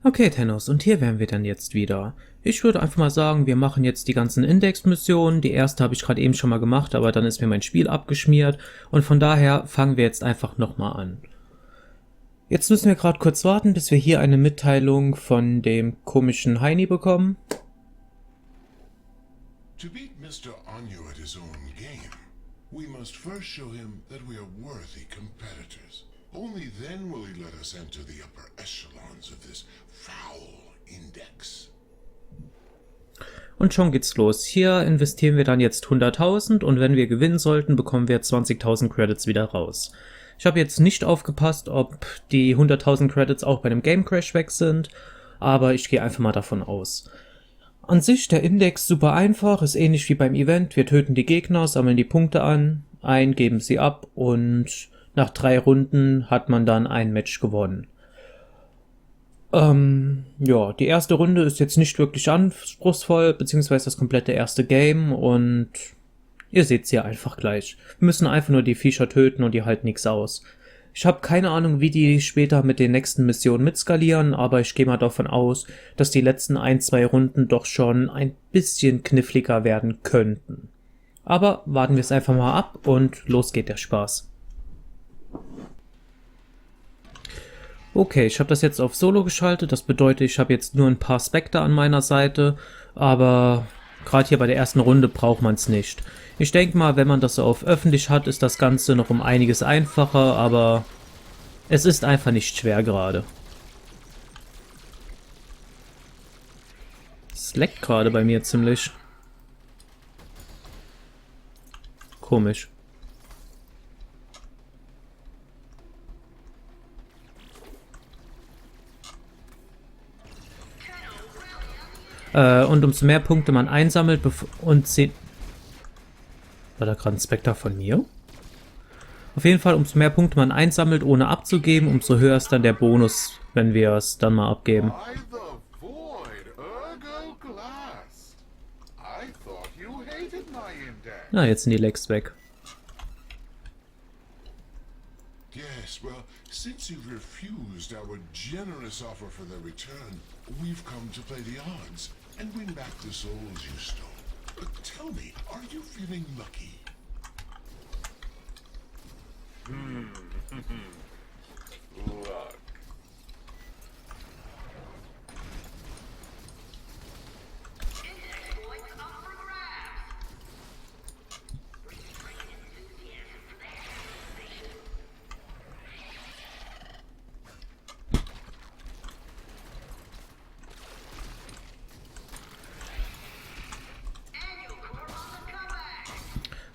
Okay, Tennos, und hier wären wir dann jetzt wieder. Ich würde einfach mal sagen, wir machen jetzt die ganzen Index-Missionen. Die erste habe ich gerade eben schon mal gemacht, aber dann ist mir mein Spiel abgeschmiert. Und von daher fangen wir jetzt einfach nochmal an. Jetzt müssen wir gerade kurz warten, bis wir hier eine Mitteilung von dem komischen Heini bekommen. To beat Mr. Anyo at his own game, we must first show him that we are worthy competitors. Only then will he let us enter the upper echelons of this foul index. Und schon geht's los. Hier investieren wir dann jetzt 100.000 und wenn wir gewinnen sollten, bekommen wir 20.000 Credits wieder raus. Ich habe jetzt nicht aufgepasst, ob die 100.000 Credits auch bei einem Game Crash weg sind, aber ich gehe einfach mal davon aus. An sich der Index super einfach, ist ähnlich wie beim Event. Wir töten die Gegner, sammeln die Punkte ein, geben sie ab und nach 3 Runden hat man dann ein Match gewonnen. Ja, die erste Runde ist jetzt nicht wirklich anspruchsvoll, beziehungsweise das komplette erste Game und ihr seht's hier einfach gleich. Wir müssen einfach nur die Viecher töten und die halten nichts aus. Ich habe keine Ahnung, wie die später mit den nächsten Missionen mitskalieren, aber ich gehe mal davon aus, dass die letzten 1-2 Runden doch schon ein bisschen kniffliger werden könnten. Aber warten wir es einfach mal ab und los geht der Spaß. Okay, ich habe das jetzt auf Solo geschaltet, das bedeutet, ich habe jetzt nur ein paar Spectre an meiner Seite, aber gerade hier bei der ersten Runde braucht man es nicht. Ich denke mal, wenn man das auf öffentlich hat, ist das Ganze noch um einiges einfacher, aber es ist einfach nicht schwer gerade. Es leckt gerade bei mir ziemlich. Komisch. Und umso mehr Punkte man einsammelt und sieht... War da gerade ein Spectre von mir? Auf jeden Fall, umso mehr Punkte man einsammelt, ohne abzugeben, umso höher ist dann der Bonus, wenn wir es dann mal abgeben. Na, jetzt sind die Legs weg. Yes, well, since you've refused our generous offer for the return, we've come to play the odds and win back the souls you stole. But tell me, are you feeling lucky? Luck.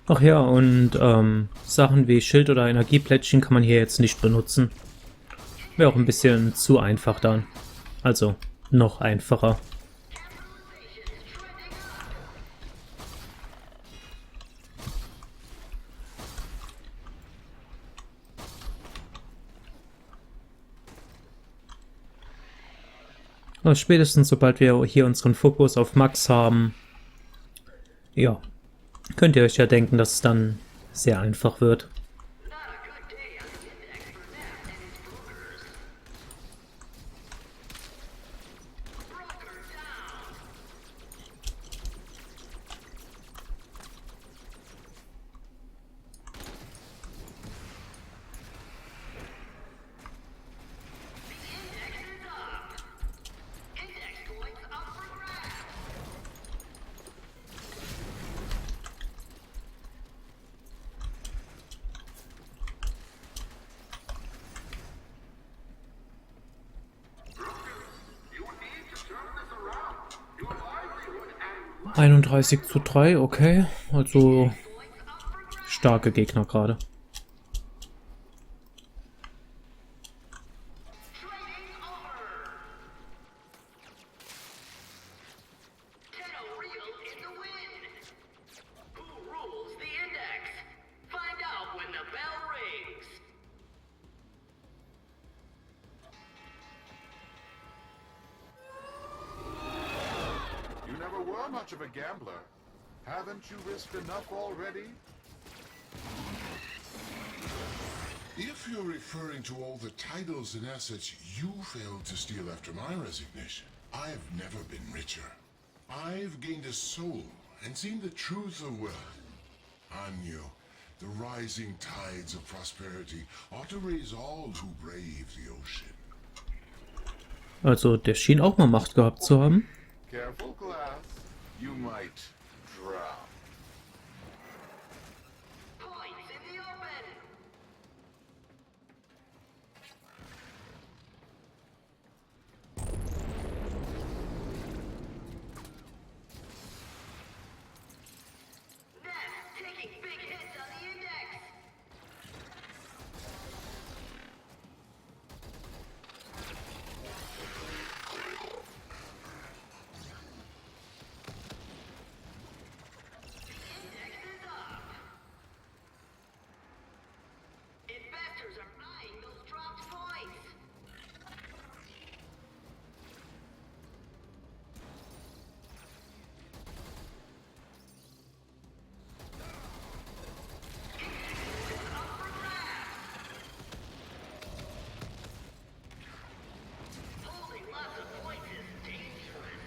Ach ja, und Sachen wie Schild oder Energieplättchen kann man hier jetzt nicht benutzen. Wäre auch ein bisschen zu einfach dann. Also, noch einfacher. Aber spätestens sobald wir hier unseren Fokus auf Max haben, ja, könnt ihr euch ja denken, dass es dann sehr einfach wird. You need to turn this around. Your livelihood and 31:3, okay. Also starke Gegner gerade. trading over. Tenno Real in the wind. Who rules the index? Find out when the bell rings. You never were much of a gambler. Haven't you risked enough already? If you're referring to all the titles and assets you failed to steal after my resignation, I've never been richer. I've gained a soul and seen the truth of wealth. Anyo, the rising tides of prosperity ought to raise all who brave the ocean. Also, der schien auch mal Macht gehabt zu haben. Careful, Glass. You might drown. Points in the open. Nest taking big hits on the index. Index is up. Investors are buying those dropped points. Up for grabs. Holding lots of points is dangerous.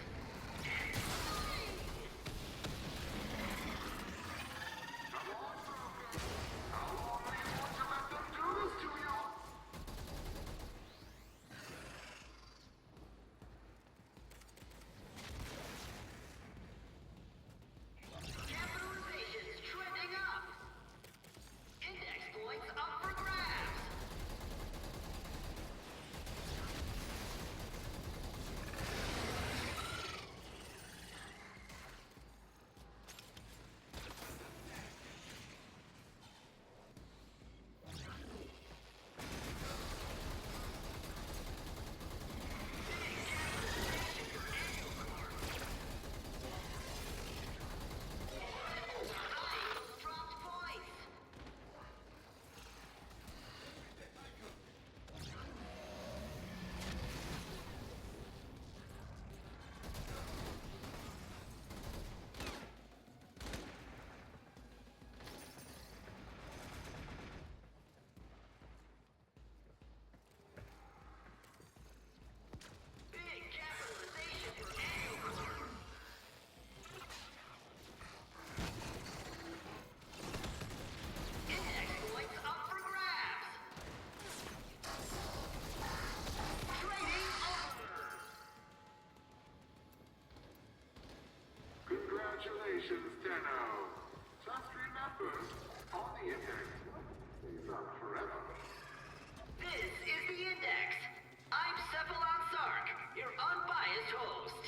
Capitalization's trending up. Index points up for grabs. Dropped points. Big capitalization for Anucorp. Index points up for grabs. Trading over. Congratulations, Tenno. Just remember, on the index, stays up forever. This is the Index. I'm Cephalon Sark, your unbiased host.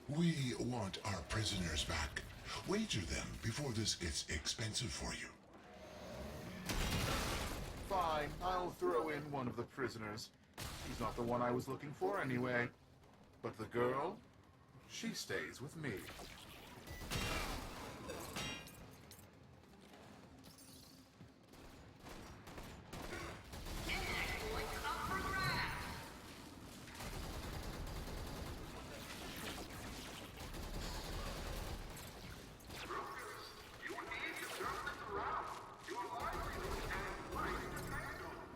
We want our prisoners back. Wager them before this gets expensive for you. Fine, I'll throw in one of the prisoners. She's not the one I was looking for anyway. But the girl, she stays with me. Index points up for grabs. You need to turn this around. Your livelihood and life depend on it.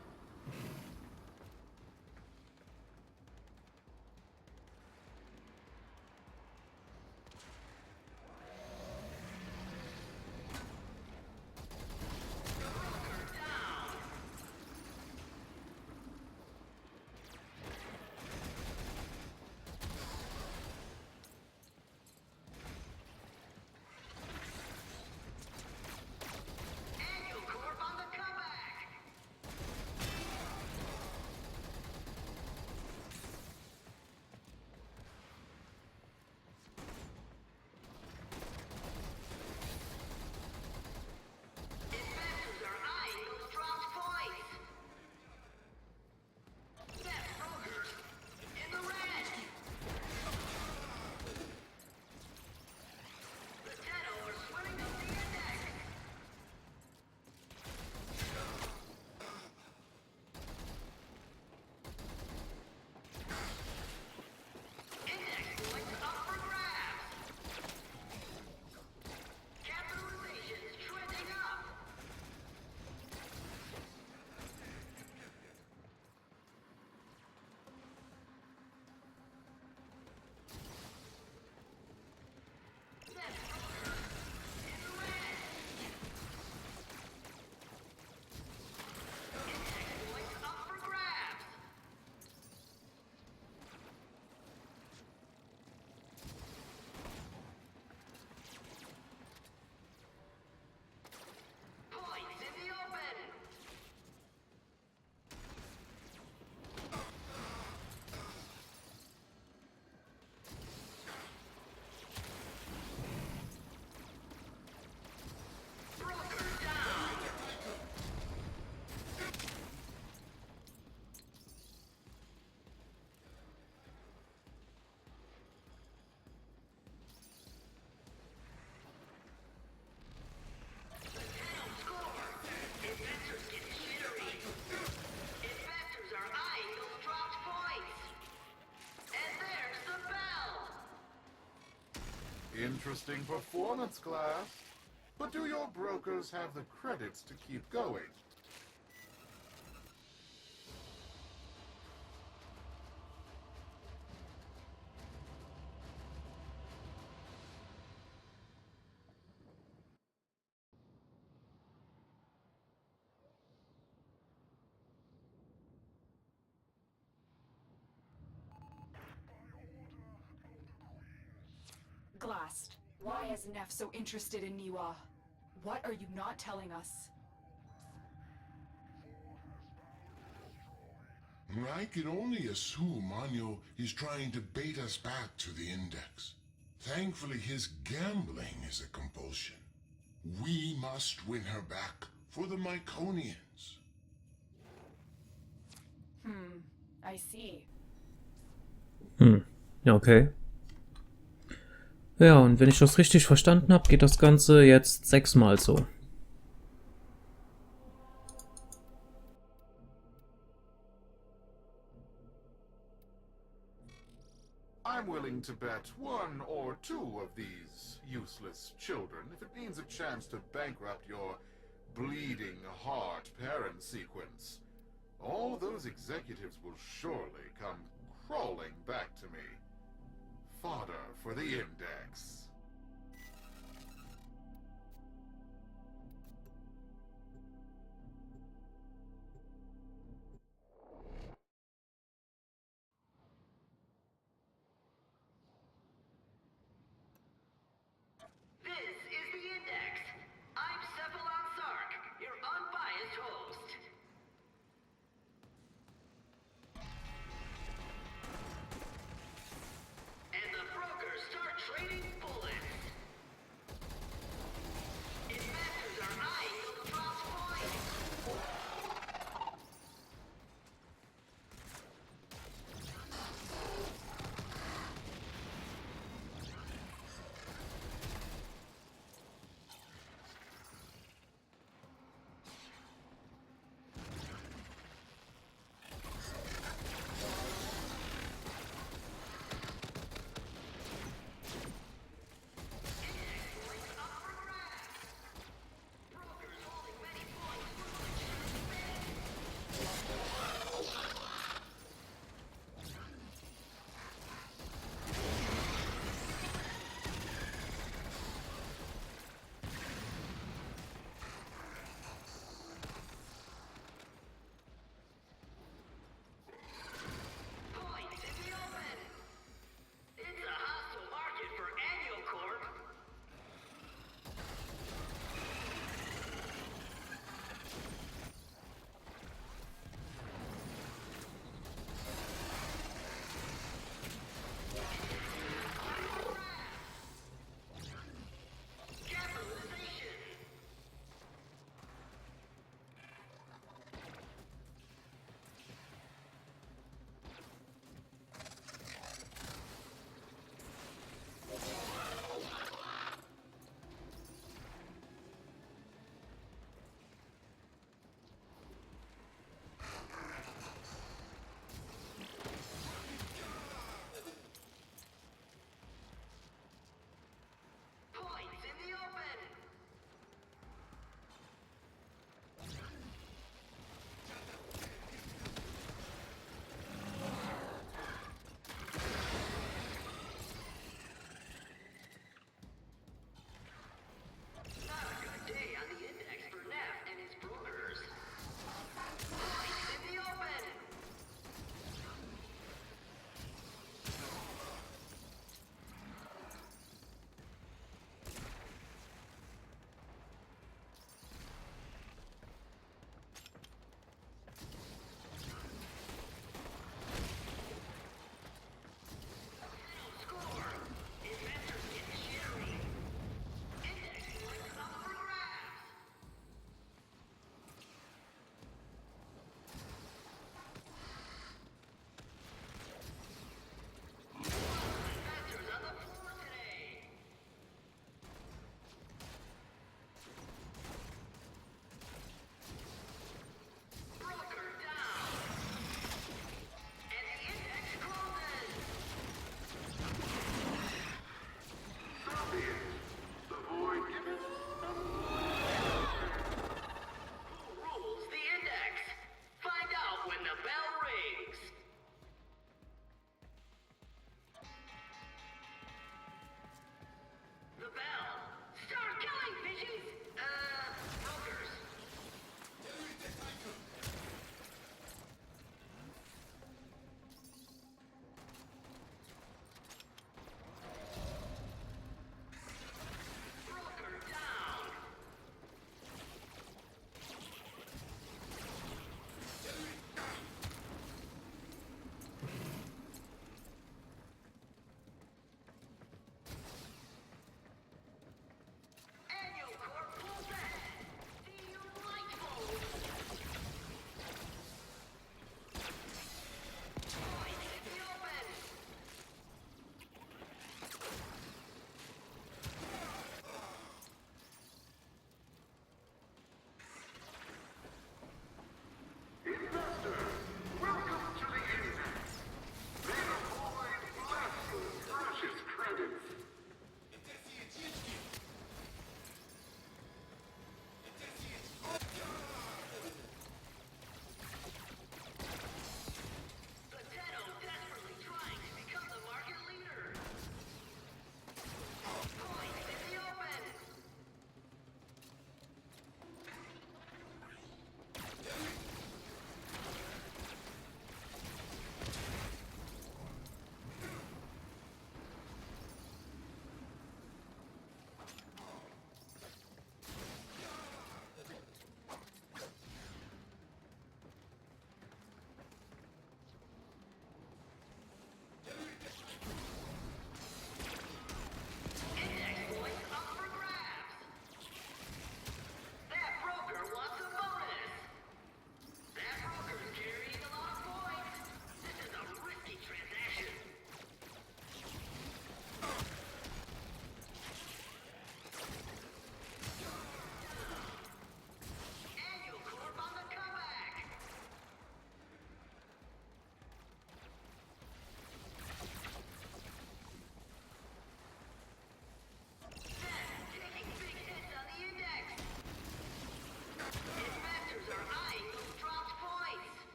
interesting performance, class. But do your brokers have the credits to keep going? Glast, why is Neff so interested in Niwa? What are you not telling us? I can only assume Anyo is trying to bait us back to the Index. Thankfully, his gambling is a compulsion. We must win her back for the Myconians. I see. Ja, okay. Ja, und wenn ich das richtig verstanden habe, geht das Ganze jetzt 6-mal so. I'm willing to bet one or two of these useless children if it means a chance to bankrupt your bleeding heart parent sequence. All those executives will surely come crawling back to me. Fodder for the Index. This is the Index. I'm Cephalon Sark, your unbiased host. And the brokers start trading bullets.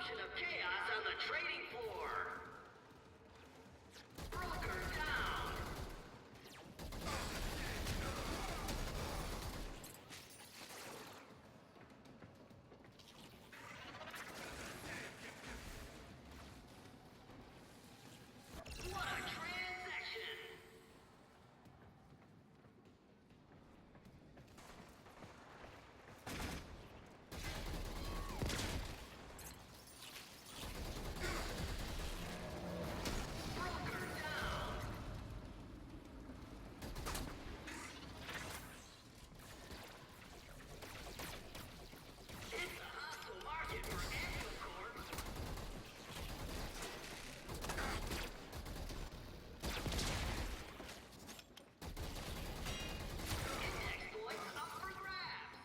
eruption of chaos on the trading floor. Broker down. What a transaction! Broker down. It's a hostile market for Anvil Corp. Index points up for grabs.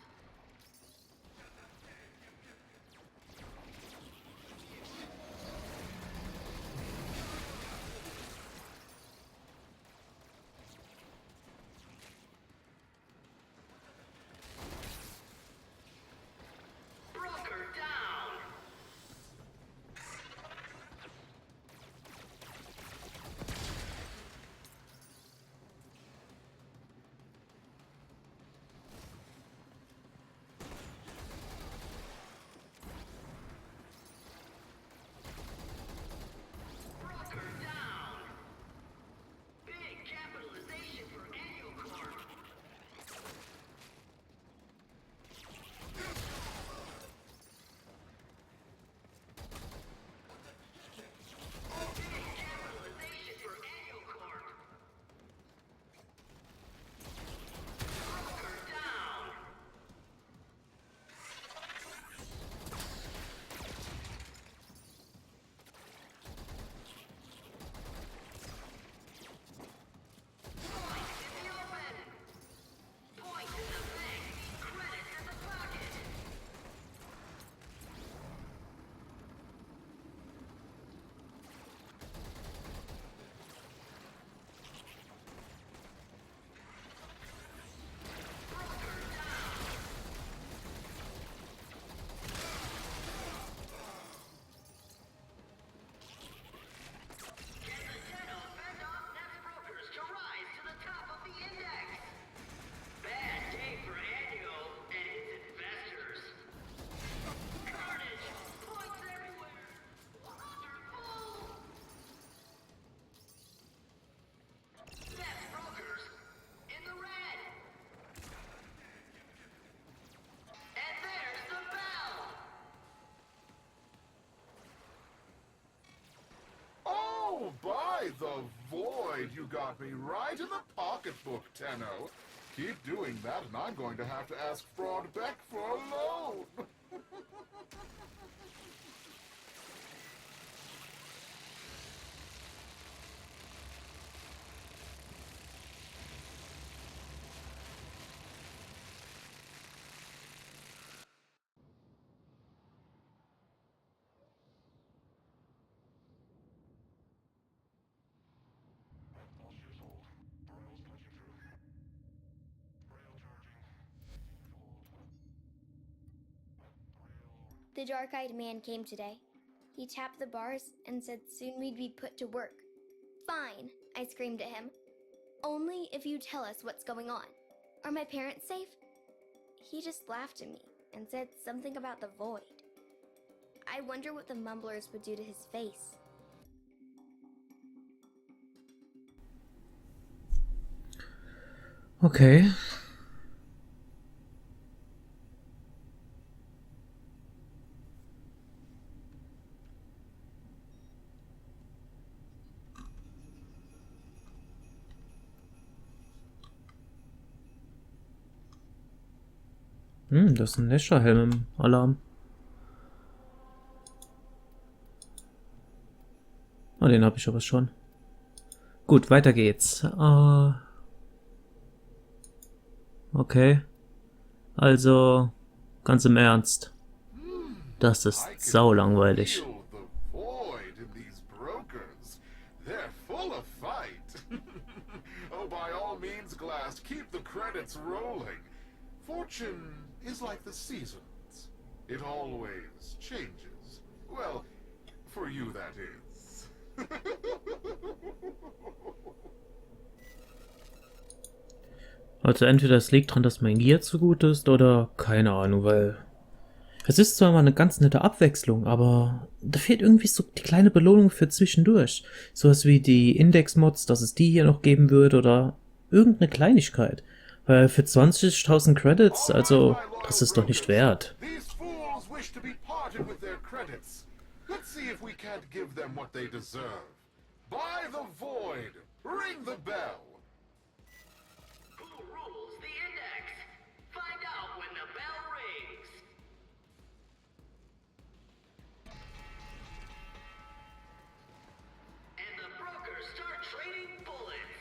Broker down. Broker down. Big capitalization for Annual Corp. Big capitalization for Annual Corp. Broker down. Point in the open. Point in the bank. Credits in the pocket. Broker down. Can the Tenno fend off Nest Brokers to rise to the top of the index? Bad day for Annual and its investors. Carnage! Points everywhere! Wonderful! Nest Brokers in the red! And there's the bell! Oh, by the void, you got me right in the pocketbook, Tenno. Keep doing that, and I'm going to have to ask Fraud Beck for a loan. The dark-eyed man came today. He tapped the bars and said soon we'd be put to work. Fine, I screamed at him. Only if you tell us what's going on. Are my parents safe? He just laughed at me and said something about the void. I wonder what the mumblers would do to his face. Okay. Das ist ein Nesher-Helm im Alarm. Oh, den habe ich aber schon. Gut, weiter geht's. Okay. Also, ganz im Ernst. Das ist saulangweilig. Feel the void in these brokers. They're full of fight. Oh, by all means, Glass, keep the credits rolling. Fortune is like the seasons. It always changes. Well, that is. Also entweder es liegt daran, dass mein Gear zu gut ist, oder keine Ahnung, weil es ist zwar mal eine ganz nette Abwechslung, aber da fehlt irgendwie so die kleine Belohnung für zwischendurch. Sowas wie die Index-Mods, dass es die hier noch geben würde oder irgendeine Kleinigkeit. Weil für 20.000 Credits, also, das ist doch nicht wert. These fools wish to be parted with their credits. Let's see if we can't give them what they deserve. By the void, ring the bell. Who rules the index? Find out when the bell rings. And the brokers start trading bullets.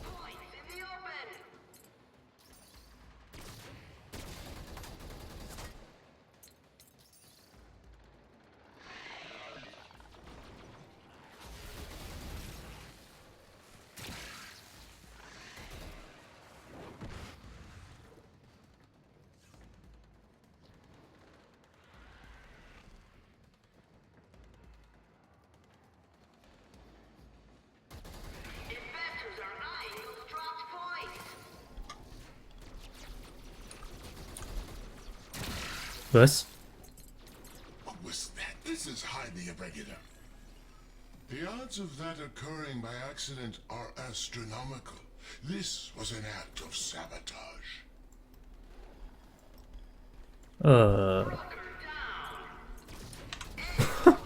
Points in the open. Investors are eyeing those dropped points. Was? What was that? This is highly irregular. The odds of that occurring by accident are astronomical. This was an act of sabotage.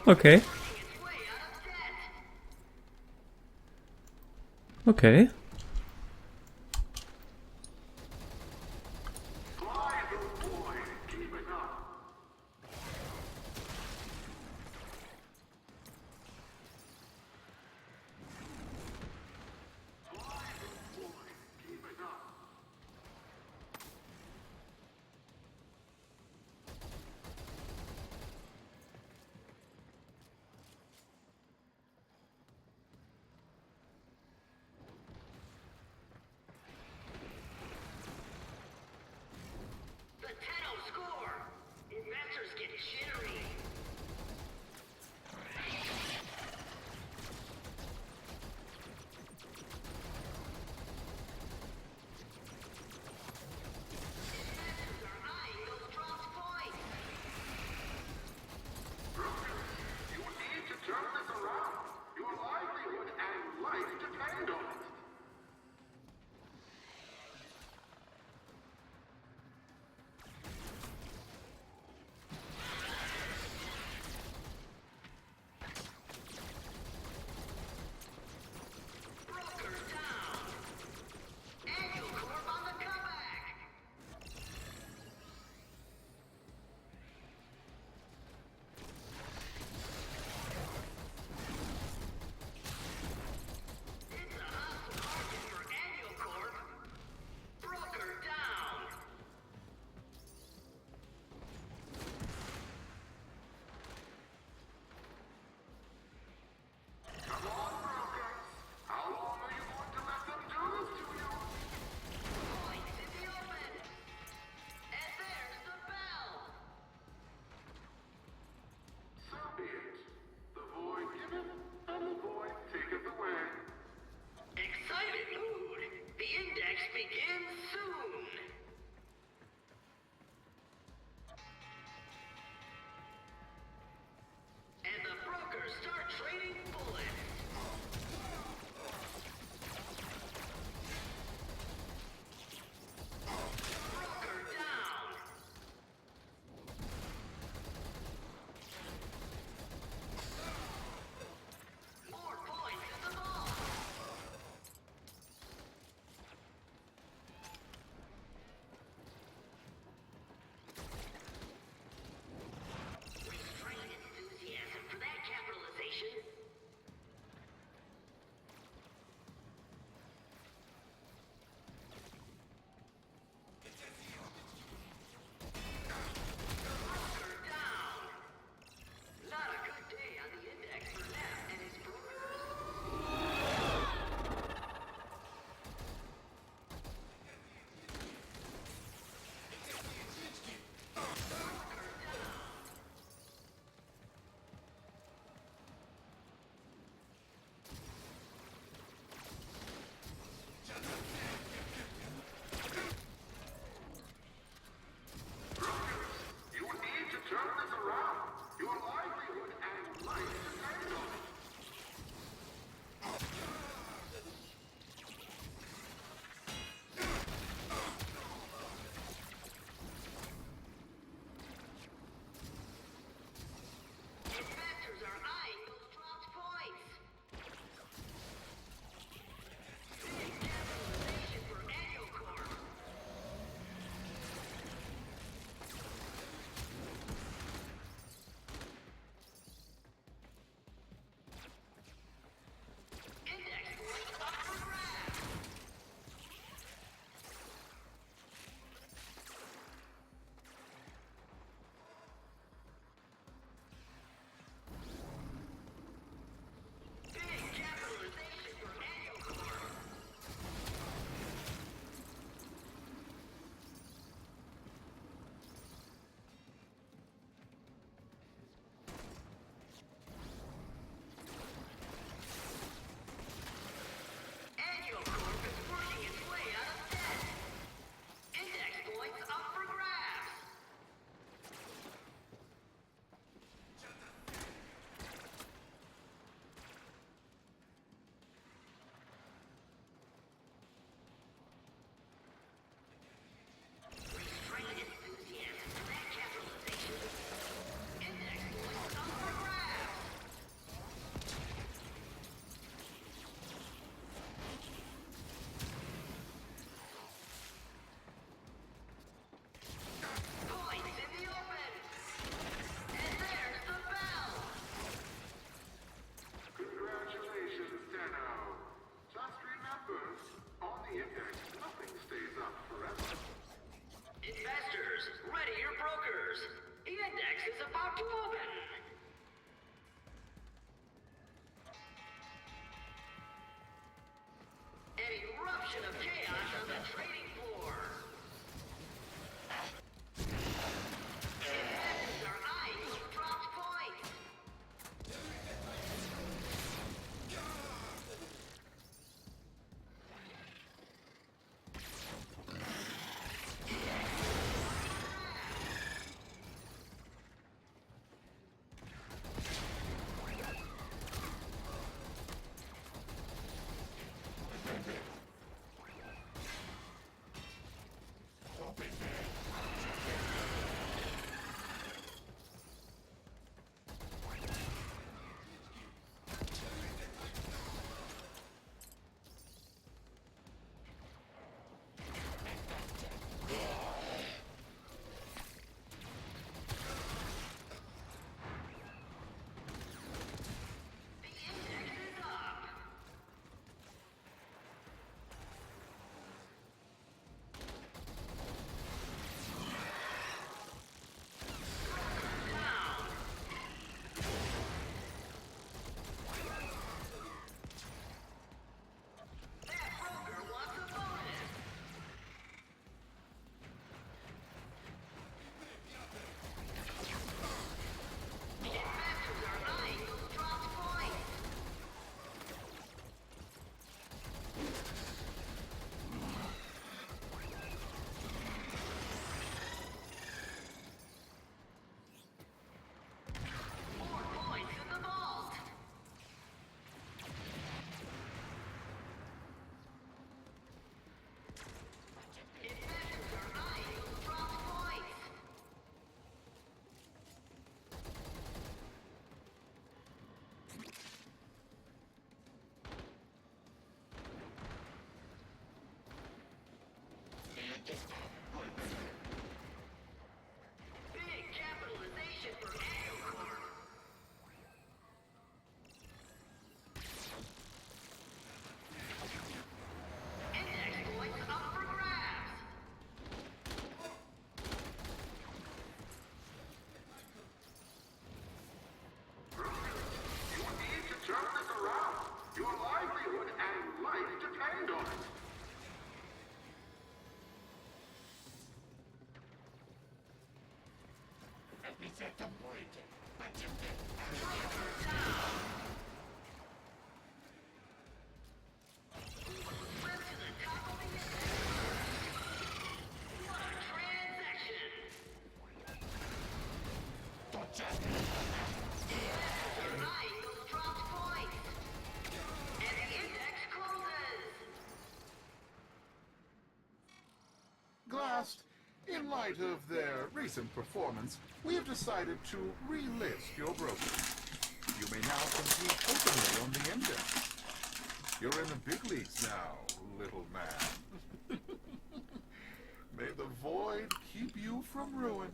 Okay. Its way out of debt. Okay. The 10-0 score. Investors get jittery. Investors are eyeing those dropped points. You need to turn this around. Your livelihood and life depend on it. Glast, in light of their recent performance, we have decided to relist your brokers. You may now compete openly on the index. You're in the big leagues now, little man. May the void keep you from ruin.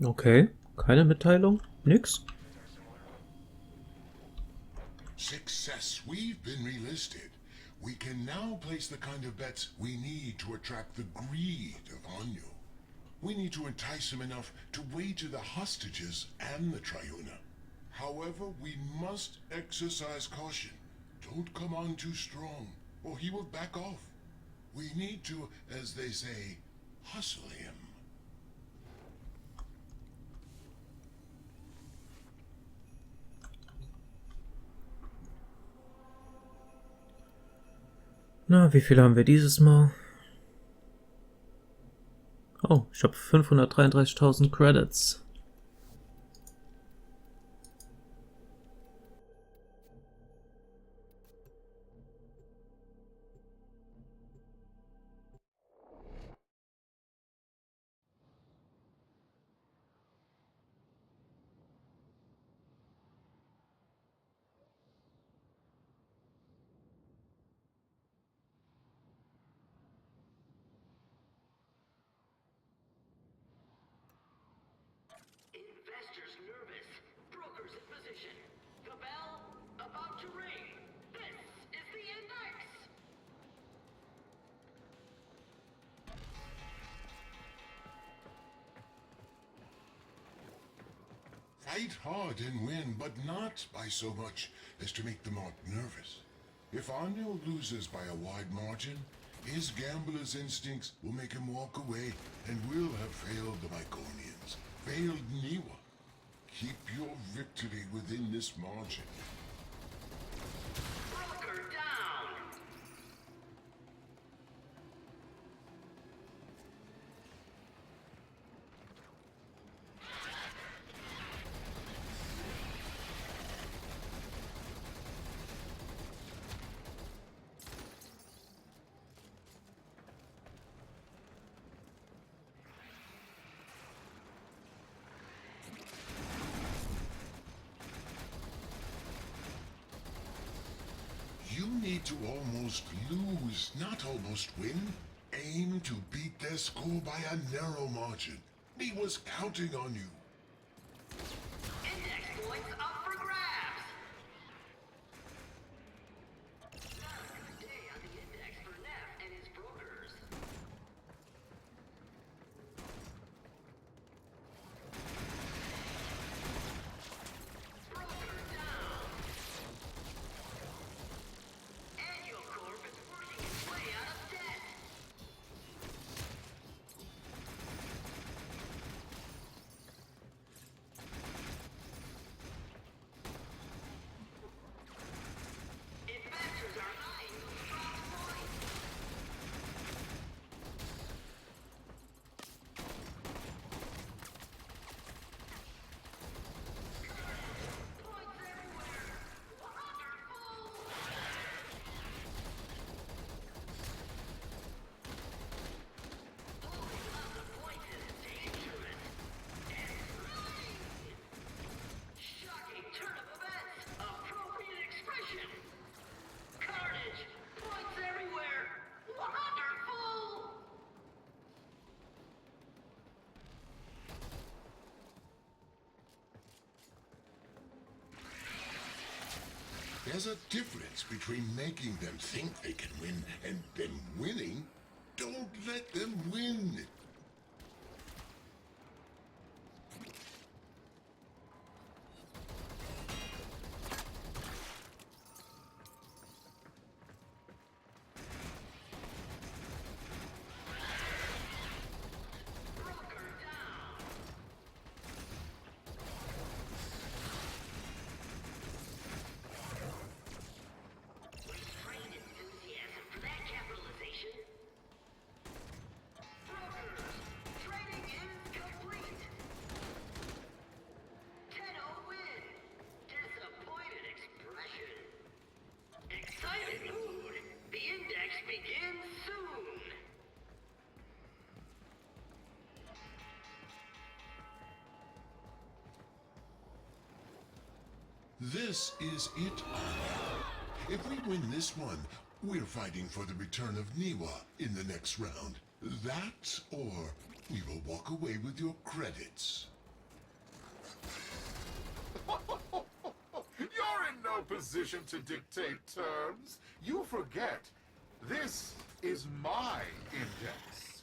Okay, keine Mitteilung, nix. Success. We've been relisted. We can now place the kind of bets we need to attract the greed of Anyo. We need to entice him enough to wager the hostages and the Triuna. However, we must exercise caution. Don't come on too strong, or he will back off. We need to, as they say, hustle him. Na, wie viel haben wir dieses Mal? Oh, ich habe 533.000 Credits. Investors nervous. Brokers in position. The bell about to ring. This is the index. Fight hard and win, but not by so much as to make the mark nervous. If Anyo loses by a wide margin, his gambler's instincts will make him walk away, and we'll have failed the Myconians, failed Niwa. Keep your victory within this margin. Broker down. You need to almost lose, not almost win. Aim to beat their score by a narrow margin. He was counting on you. Index points up for grabs. Not a good day on the index for Neff and his brokers. Broker down. Annual Corp is working its way out of debt. There's a difference between making them think they can win and then winning. Don't let them win. Restrained enthusiasm for that capitalization. Brokers, trading is complete. Tenno win. Disappointed expression. Excited mood. The index begins soon. This is it, Anya. If we win this one, we're fighting for the return of Niwa in the next round. That, or we will walk away with your credits. You're in no position to dictate terms. You forget, this is my index.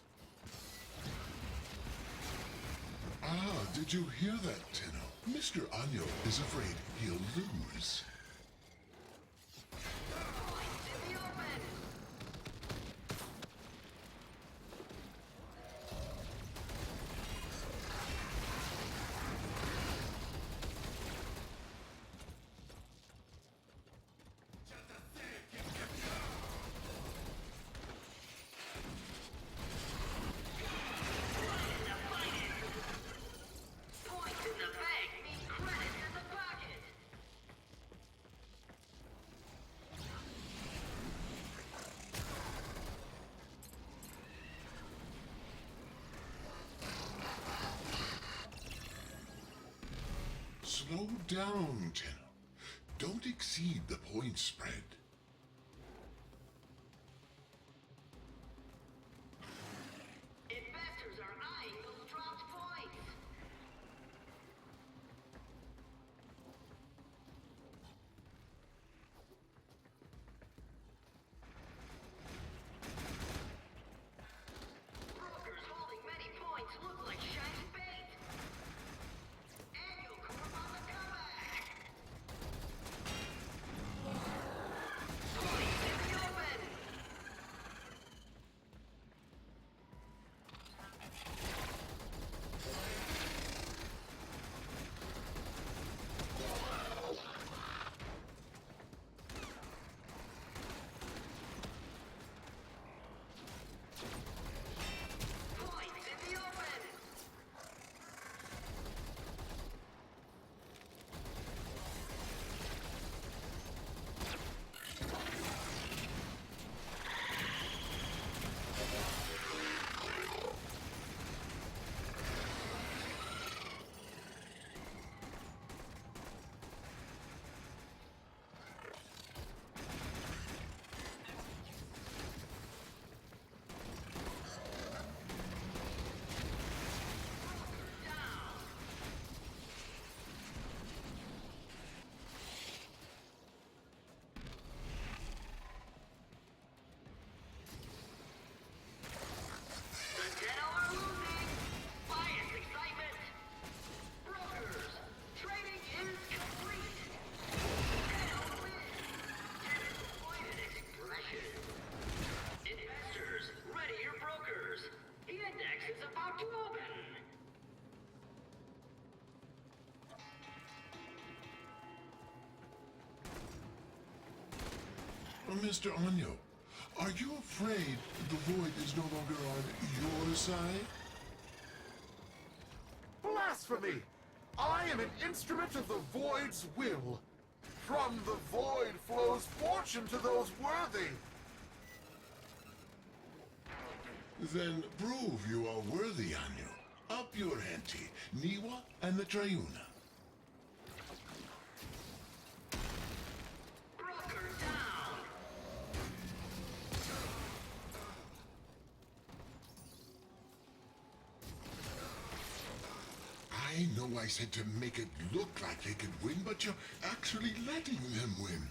Ah, did you hear that, Tenno? Mr. Anyo is afraid he'll lose. In the open. Points in the bank mean credits in the pocket. Slow down, Tenno. Don't exceed the point spread. Investors are eyeing those dropped points. Brokers holding many points look like shiny bait. Annual Corp on the comeback. Points in the open. Points in the open. The Tenno are losing. Bias excitement. Brokers, trading is complete. Tenno wins. Disappointed expression. Investors, ready your brokers. The index is about to open. Mr. Anyo, are you afraid the Void is no longer on your side? Blasphemy! I am an instrument of the Void's will. From the Void flows fortune to those worthy. Then prove you are worthy, Anyo. Up your ante, Niwa and the Triuna. Broker down. I know I said to make it look like they could win, but you're actually letting them win.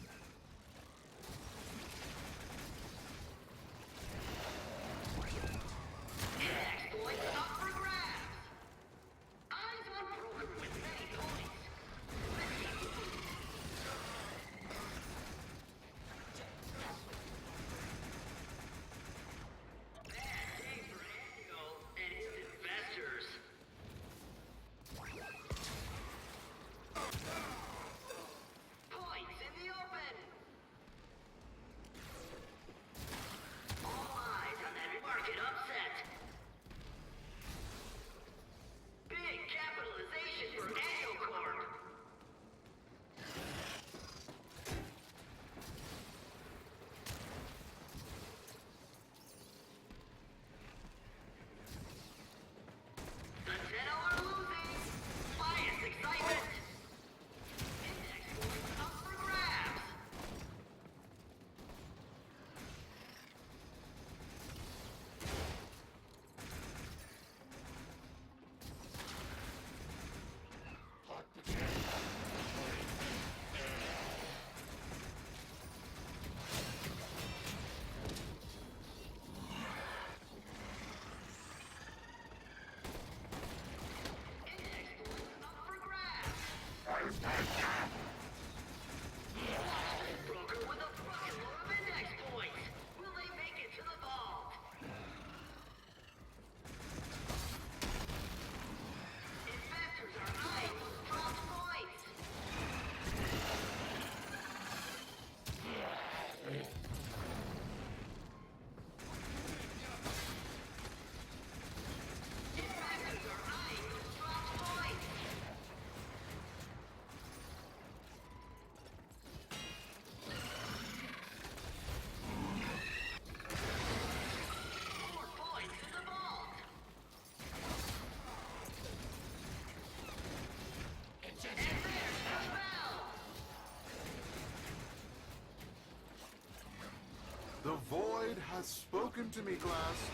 void has spoken to me, Glass.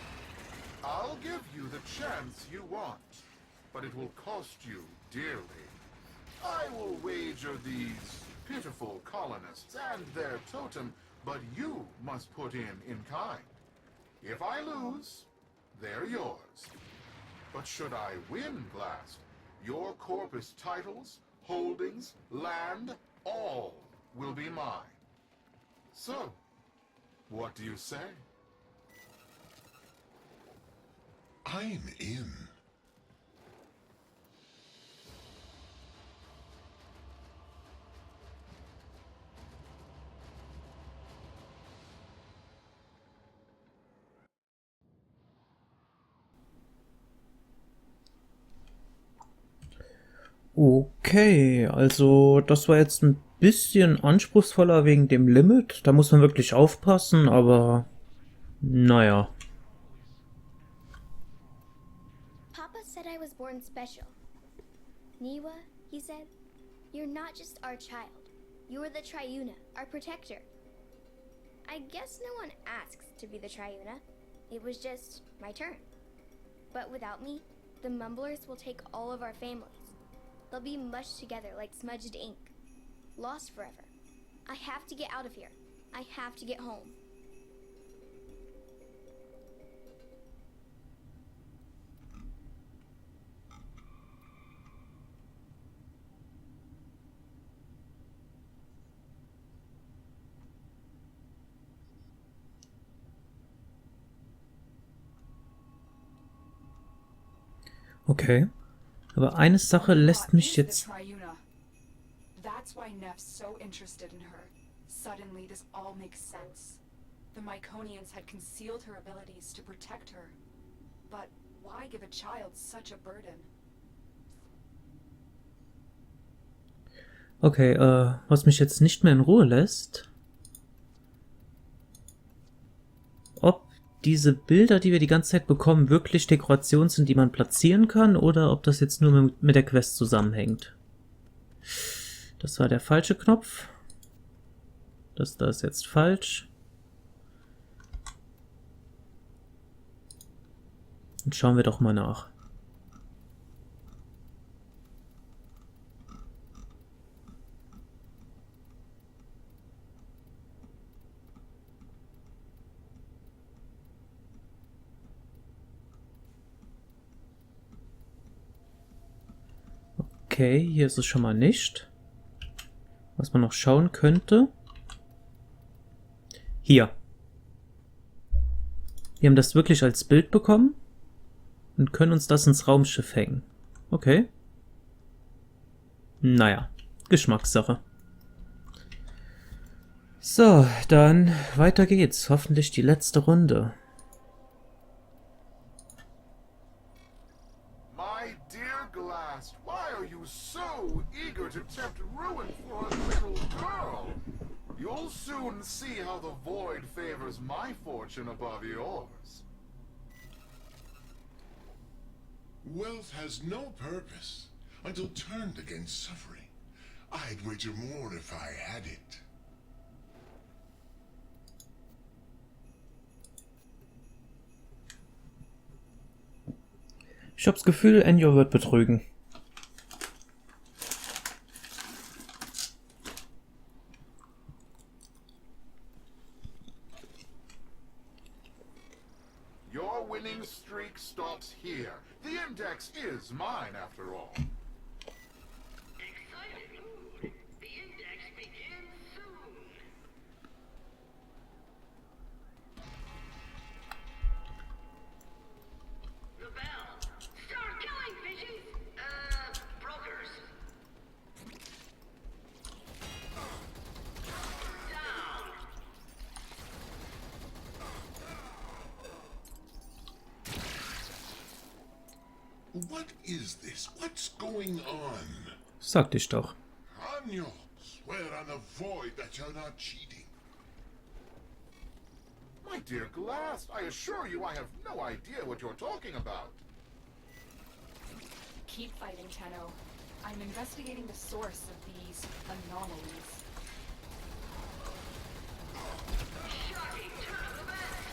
I'll give you the chance you want, but it will cost you dearly. I will wager these pitiful colonists and their totem, but you must put in kind. If I lose, they're yours. But should I win, Glass, your corpus titles, holdings, land, all will be mine. So, what do you say? I'm in. Okay, also das war jetzt ein bisschen anspruchsvoller wegen dem Limit. Da muss man wirklich aufpassen, aber naja. Papa said I was born special. Niwa, he said, you're not just our child. You're the Triuna, our protector. I guess no one asks to be the Triuna. It was just my turn. But without me, the Mumblers will take all of our families. They'll be mushed together like smudged ink. Lost forever. I have to get out of here. I have to get home. Okay. Aber eine Sache lässt mich jetzt... Triuna. That's why Neff's so interested in her. Suddenly, this all makes sense. The Myconians had concealed her abilities to protect her. But why give a child such a burden? Okay, was mich jetzt nicht mehr in Ruhe lässt... Ob diese Bilder, die wir die ganze Zeit bekommen, wirklich Dekorationen sind, die man platzieren kann, oder ob das jetzt nur mit der Quest zusammenhängt. Das war der falsche Knopf. Das da ist jetzt falsch. Und schauen wir doch mal nach. Okay, hier ist es schon mal nicht. Was man noch schauen könnte. Hier. Wir haben das wirklich als Bild bekommen und können uns das ins Raumschiff hängen. Okay. Naja, Geschmackssache. So, dann weiter geht's. Hoffentlich die letzte Runde. My dear Glass, why are you so eager to tempt ruin for a little girl? You'll soon see how the void favors my fortune above yours. Wealth has no purpose until turned against suffering. I'd wager more if I had it. Ich hab's Gefühl, Enyo wird betrügen. Your winning streak stops here. The index is mine, after all. Excited mood. The index begins soon. The bell. Start killing, fishes. Brokers. Down. What is this? What's going on? Sagte ich doch. Hanyo, swear on the void that you're not cheating. My dear Glass, I assure you I have no idea what you're talking about. Keep fighting, Tenno. I'm investigating the source of these anomalies. Shocking turn of events.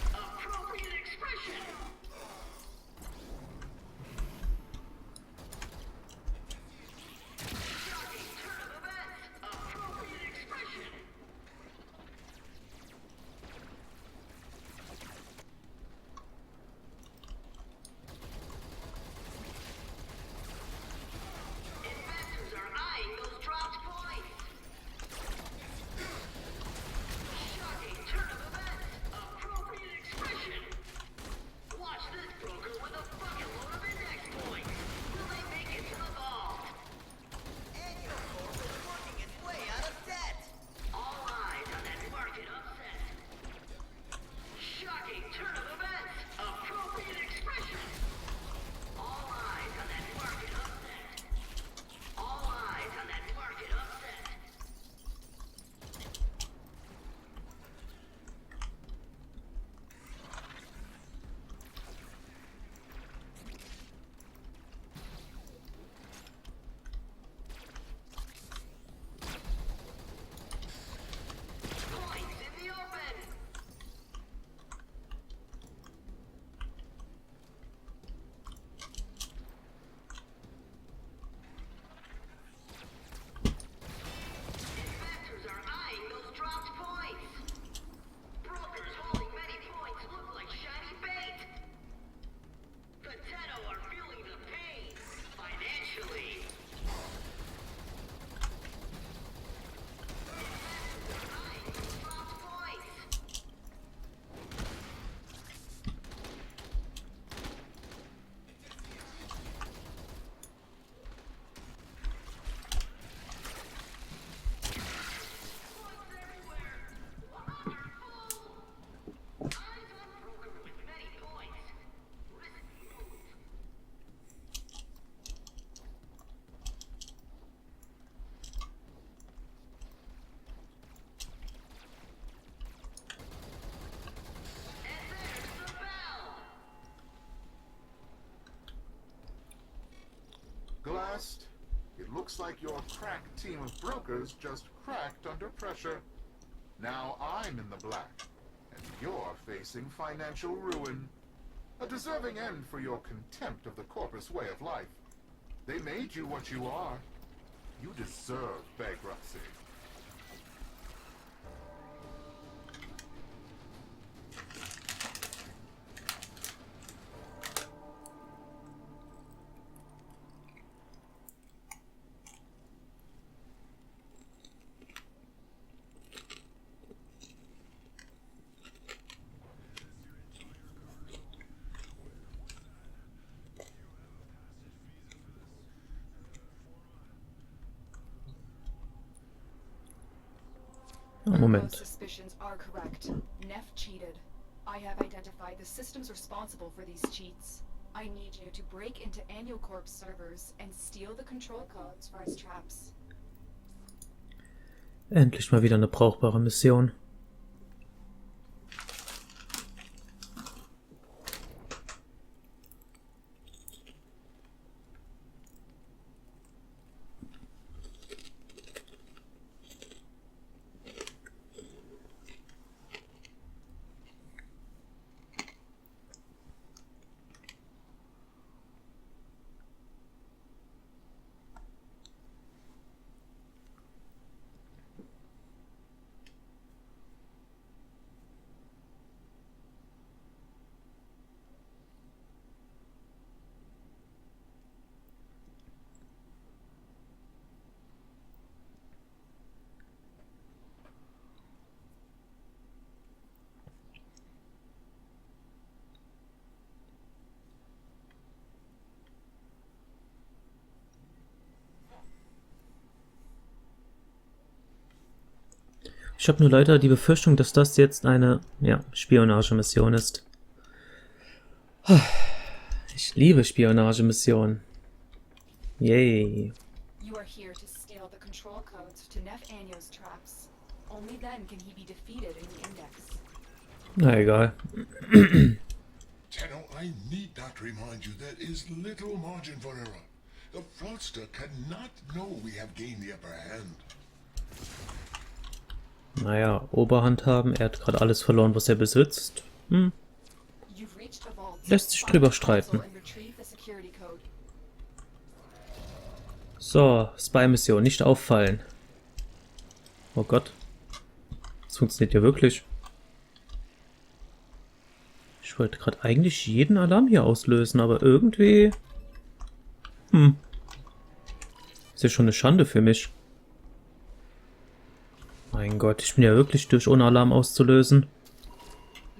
It looks like your crack team of brokers just cracked under pressure. Now I'm in the black, and you're facing financial ruin. A deserving end for your contempt of the corpus way of life. They made you what you are. You deserve bankruptcy. Moment. Those suspicions are correct. Neff cheated. I have identified the systems responsible for these cheats. I need you to break into Annual Corp's servers and steal the control codes for his traps. Endlich mal wieder eine brauchbare Mission. Ich habe nur leider die Befürchtung, dass das jetzt eine, ja, Spionagemission ist. Ich liebe Spionagemissionen. Yay. You are here to steal the control codes to Neff Anio's traps. Only then can he be defeated in the Index. Na egal. Tenno, I need not remind you there is little margin for error. The fraudster cannot know we have gained the upper hand. Naja, Oberhand haben, er hat gerade alles verloren, was er besitzt. You've reached the vault. Lässt sich Find drüber the streiten. console and retrieve the security code. So, Spy-Mission, nicht auffallen. Oh Gott. Das funktioniert ja wirklich. Ich wollte gerade eigentlich jeden Alarm hier auslösen, aber irgendwie... Ist ja schon eine Schande für mich. Mein Gott, ich bin ja wirklich durch, ohne Alarm auszulösen.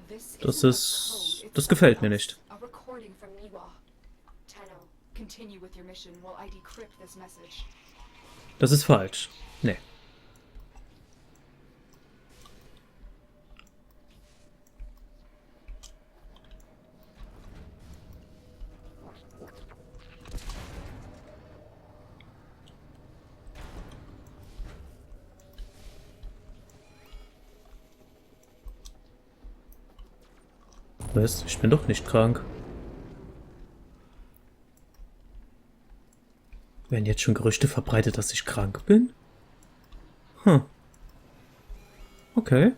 This Das isn't a ist... code, Das it's gefällt mir something nicht. else. A recording from Miwa. Tenno, continue with your mission while I decrypt this message. Das ist falsch. Nee. Was? Ich bin doch nicht krank. Werden jetzt schon Gerüchte verbreitet, dass ich krank bin? Okay.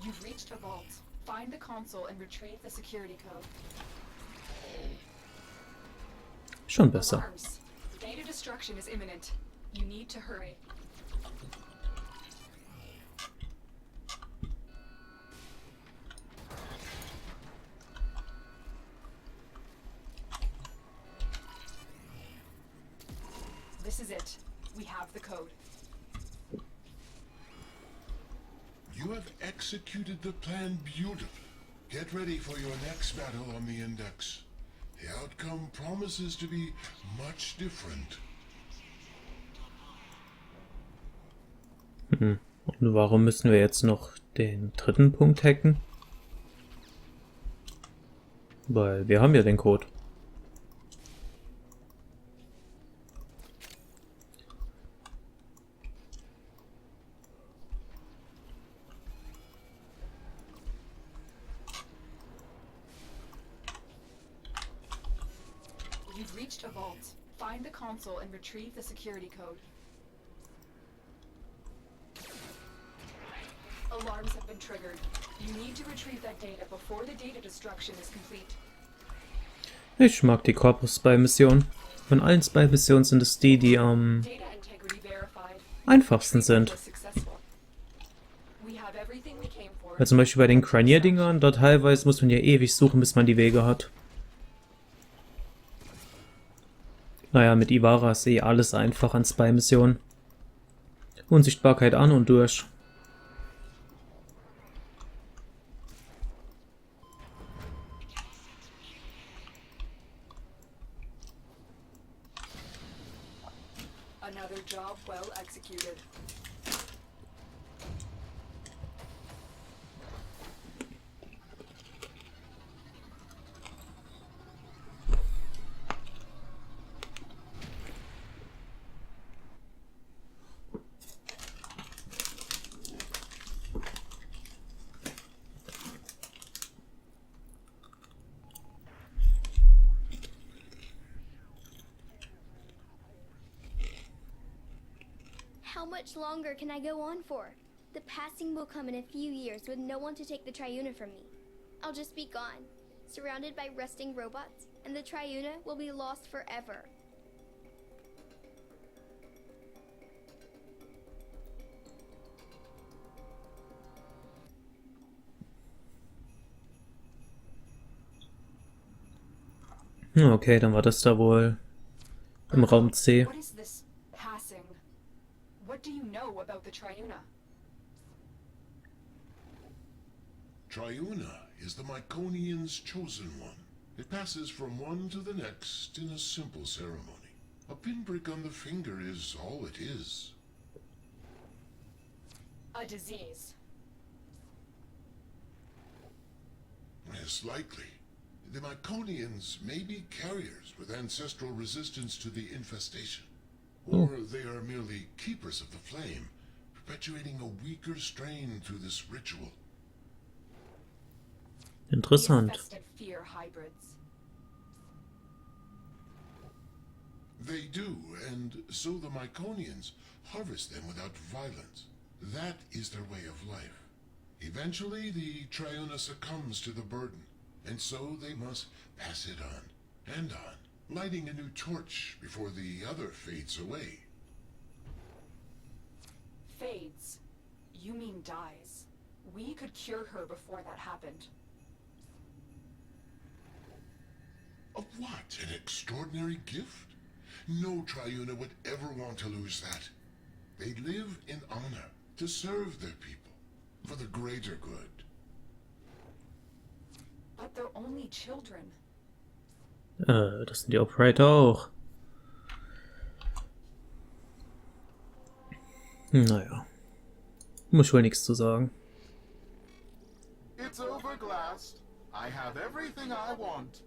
You've reached the vault. Find the console and retrieve the security code. Schon besser. Alarms. Data destruction is imminent. You need to hurry. This is it. We have the code. You have executed the plan beautifully. Get ready for your next battle on the Index. The outcome promises to be much different. Und warum müssen wir jetzt noch den dritten Punkt hacken? Weil wir haben ja den Code. You've reached a vault. Find the console and retrieve the security code. Alarms have been triggered. You need to retrieve that data before the data destruction is complete. Ich mag die Corpus Spy-Mission. Von allen Spy-Missionen sind es die am Data integrity verified. einfachsten sind. Was successful. We have everything we came for. Weil zum Beispiel bei den Cranier-Dingern, da teilweise muss man ja ewig suchen, bis man die Wege hat. Naja, mit Ivara ist eh alles einfach an Spy-Missionen. Unsichtbarkeit an und durch. Another job well executed. How much longer can I go on for? The passing will come in a few years with no one to take the Triuna from me. I'll just be gone, surrounded by rusting robots, and the Triuna will be lost forever. Okay, dann war das da wohl im Raum C. What is this passing? What do you know about the Triuna? Triuna is the Myconian's chosen one. It passes from one to the next in a simple ceremony. A pinprick on the finger is all it is. A disease. Yes, likely. The Myconians may be carriers with ancestral resistance to the infestation. Or they are merely keepers of the flame, perpetuating a weaker strain through this ritual. Interessant. The infested fear hybrids. They do, and so the Myconians harvest them without violence. That is their way of life. Eventually, the Triuna succumbs to the burden, and so they must pass it on and on, lighting a new torch before the other fades away. Fades. You mean dies. We could cure her before that happened. Of what? An extraordinary gift? No Triuna would ever want to lose that. They live in honor, to serve their people, for the greater good. But they're only children. Das sind die Operator auch. Naja. Muss wohl nichts zu sagen. It's overglassed. I have everything I want.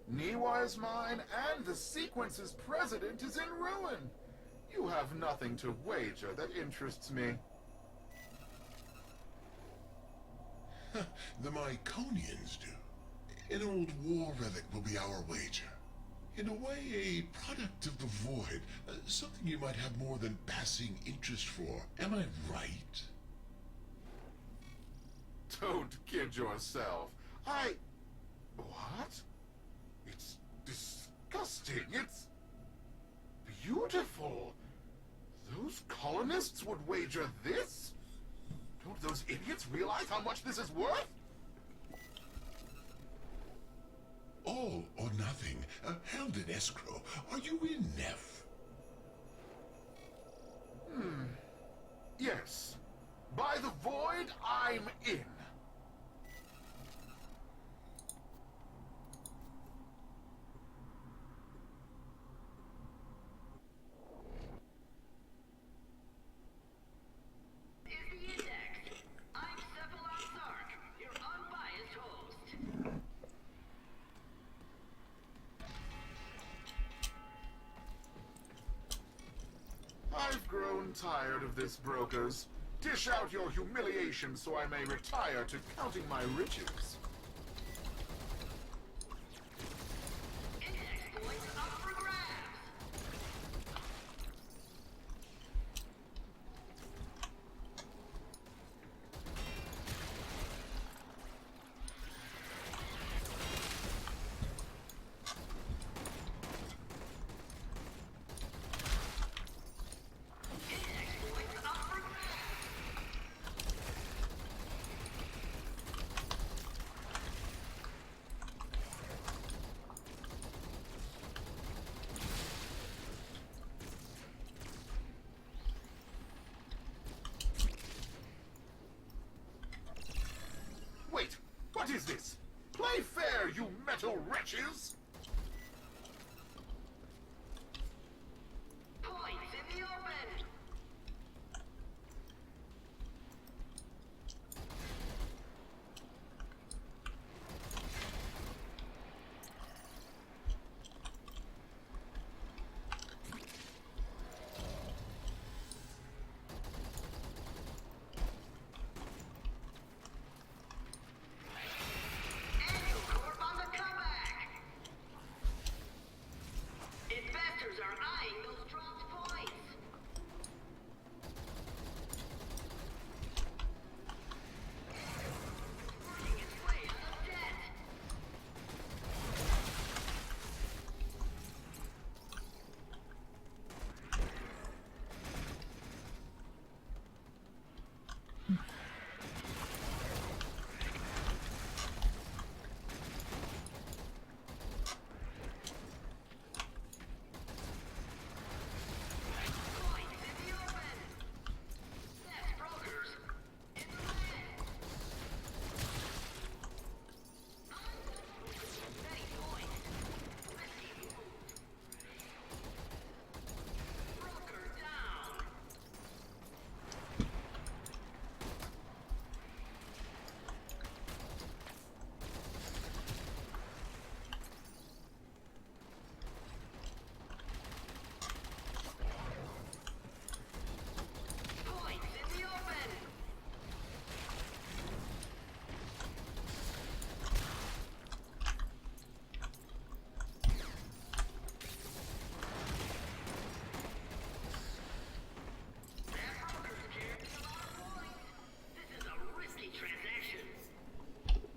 Niwa is mine, and the Sequence's president is in ruin. You have nothing to wager that interests me. The Myconians do. An old war relic will be our wager. In a way, a product of the void. Something you might have more than passing interest for. Am I right? Don't kid yourself. What? It's disgusting. It's beautiful. Those colonists would wager this? Don't those idiots realize how much this is worth? All or nothing. Held in escrow. Are you in, Neff? Yes. By the void, I'm in. Is the index. I'm Cephalon Sark, your unbiased host. I've grown tired of this, brokers. Dish out your humiliation so I may retire to counting my riches. Index going to operate. matches? Points in the open. Annual Corp on the comeback. Investors are eyeing those dropped points. Working its way out of debt. Points in the open. Best brokers in the red. Many points. Risky move. Broker down. Points in the open. That broker's carrying a lot of points. This is a risky transaction.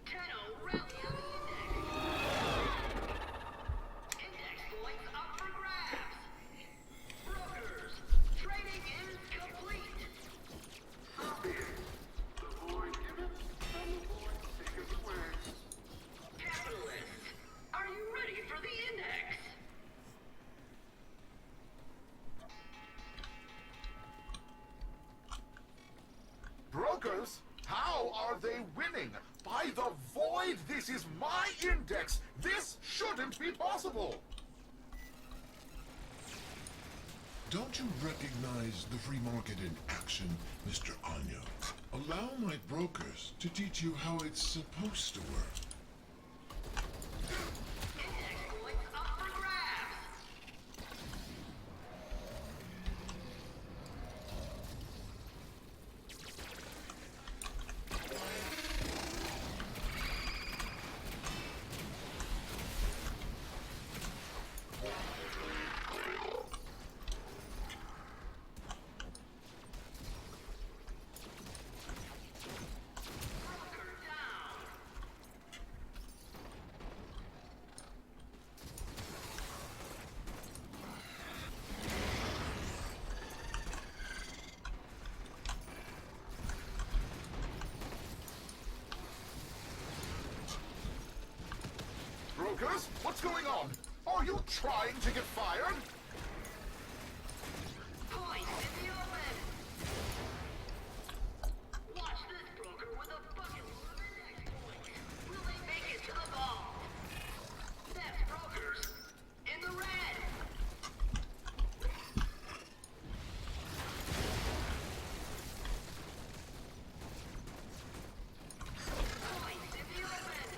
Tenno rally on the index. Index points up for grabs. Brokers, trading is complete. The void giveth, and the void taketh away. Capitalists, are you ready for the index? Brokers? How are they winning? By the void, this is my index! This shouldn't be possible! Don't you recognize the free market in action, Mr. Anyo? Allow my brokers to teach you how it's supposed to work. Index points up for grabs. Broker down. Brokers, what's going on? Are you trying to get fired? Points in the open. Watch this broker with a bucket full of index points. Will they make it to the ball? Best brokers in the red. Points in the open.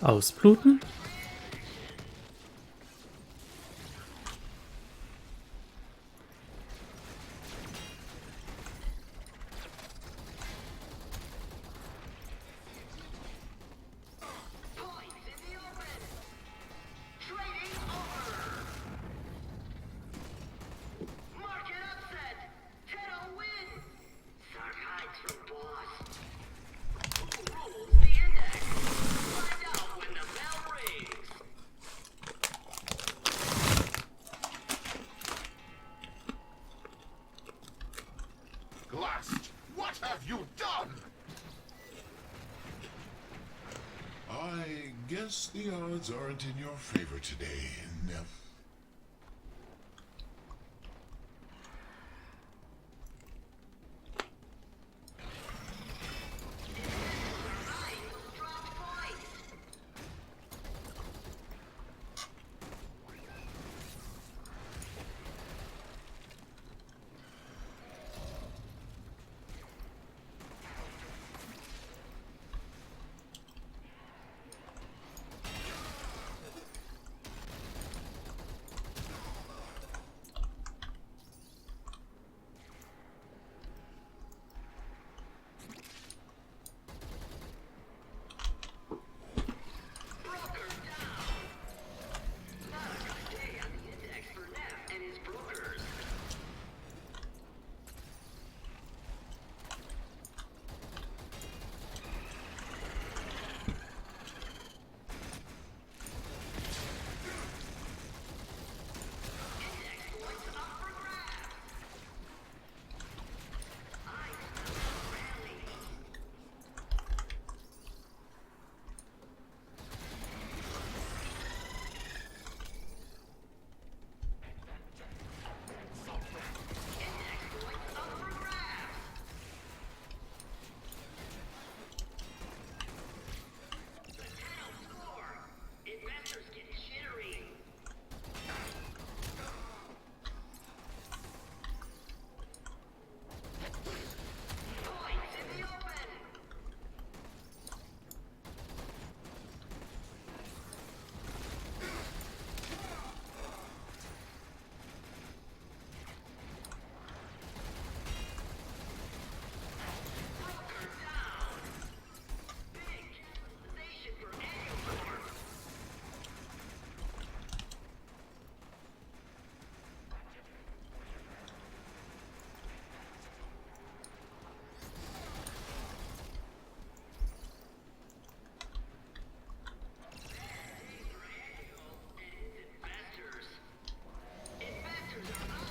Ausbluten? Points in the open. Trading over. Market upset. Tenno win. Sark hides from boss. Who rules the index? Find out when the bell rings. Glast, what have you done? I guess the odds aren't in your favor today, Neff. Dropped points. Broker down. Not a good day on the index for Neff and his brokers. Index points up for grabs. I smell a rally. Index points up for grabs. The Tenno score. Investors get shittery. Points in the open. Broker down. Big capitalization for Annual. Investors. Investors are out.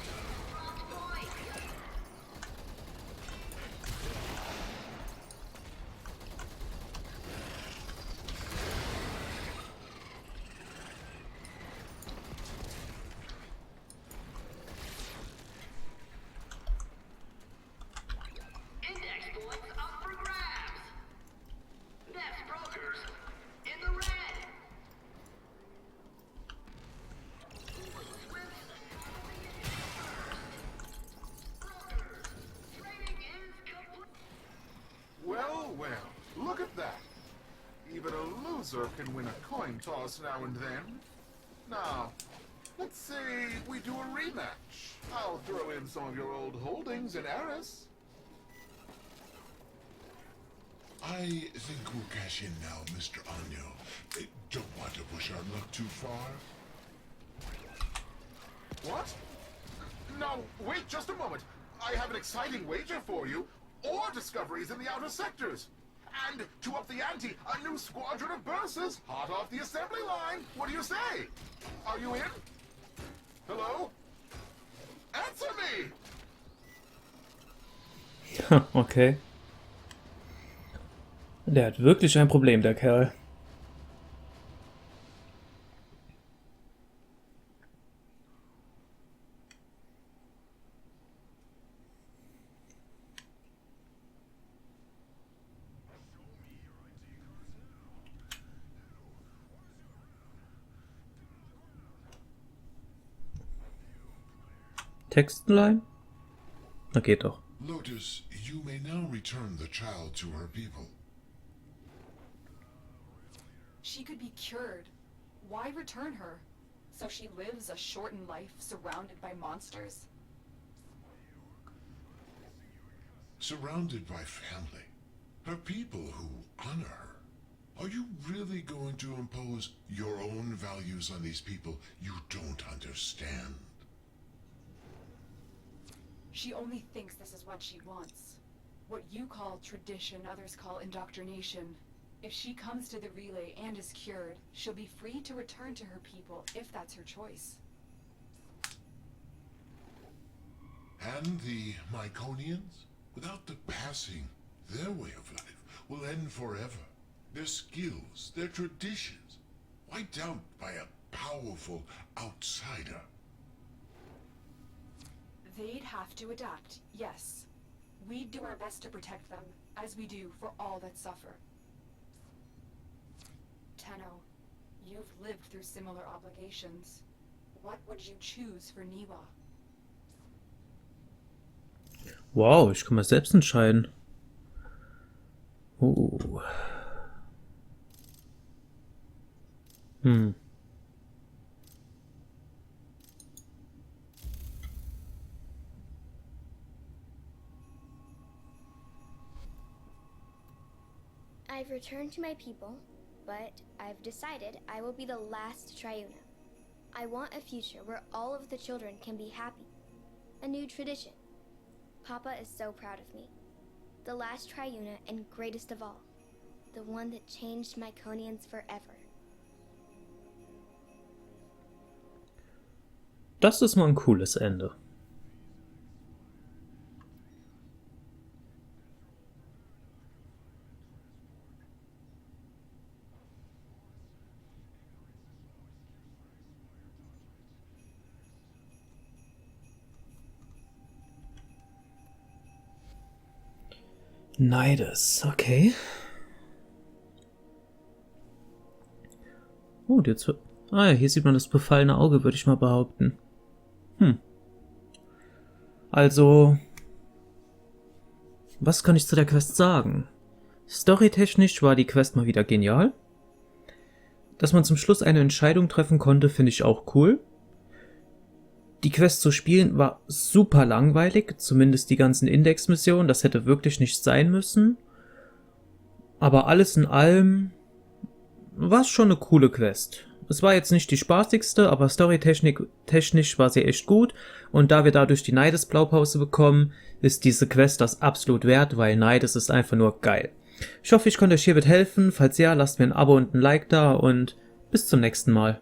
Dropped points. Index points up for grabs. Neff's brokers in the red. Who will swim to the top of the index first? Brokers. Trading is complete. Well, well, look at that. Even a loser can win a coin toss now and then. Now, let's say we do a rematch. I'll throw in some of your old holdings in Eris. I think we'll cash in now, Mr. Anyo. Don't want to push our luck too far. What? No, wait just a moment. I have an exciting wager for you. Ore discoveries in the outer sectors. And to up the ante, a new squadron of Bursas, hot off the assembly line. What do you say? Are you in? Hello? Answer me! Okay. Der hat wirklich ein Problem, der Kerl. Textenline? Na geht doch. Lotus, you may now return the child to her people. She could be cured. Why return her? So she lives a shortened life surrounded by monsters? Surrounded by family. Her people who honor her. Are you really going to impose your own values on these people you don't understand? She only thinks this is what she wants. What you call tradition, others call indoctrination. If she comes to the relay and is cured, she'll be free to return to her people if that's her choice. And the Myconians? Without the passing, their way of life will end forever. Their skills, their traditions, wiped out by a powerful outsider. They'd have to adapt, yes. We'd do our best to protect them, as we do for all that suffer. Tenno, you've lived through similar obligations. What would you choose for Niwa? Wow, ich kann mal selbst entscheiden. Oh. I've returned to my people, but I've decided I will be the last Triuna. I want a future where all of the children can be happy. A new tradition. Papa is so proud of me. The last Triuna and greatest of all. The one that changed Myconians forever. Das ist mal ein cooles Ende. Nidus, okay. Oh, jetzt. Ah ja, hier sieht man das befallene Auge, würde ich mal behaupten. Also, was kann ich zu der Quest sagen? Storytechnisch war die Quest mal wieder genial. Dass man zum Schluss eine Entscheidung treffen konnte, finde ich auch cool. Die Quest zu spielen war super langweilig, zumindest die ganzen Index-Missionen, das hätte wirklich nicht sein müssen. Aber alles in allem war es schon eine coole Quest. Es war jetzt nicht die spaßigste, aber storytechnisch war sie echt gut. Und da wir dadurch die Nidus-Blaupause bekommen, ist diese Quest das absolut wert, weil Nidus ist einfach nur geil. Ich hoffe, ich konnte euch hiermit helfen. Falls ja, lasst mir ein Abo und ein Like da und bis zum nächsten Mal.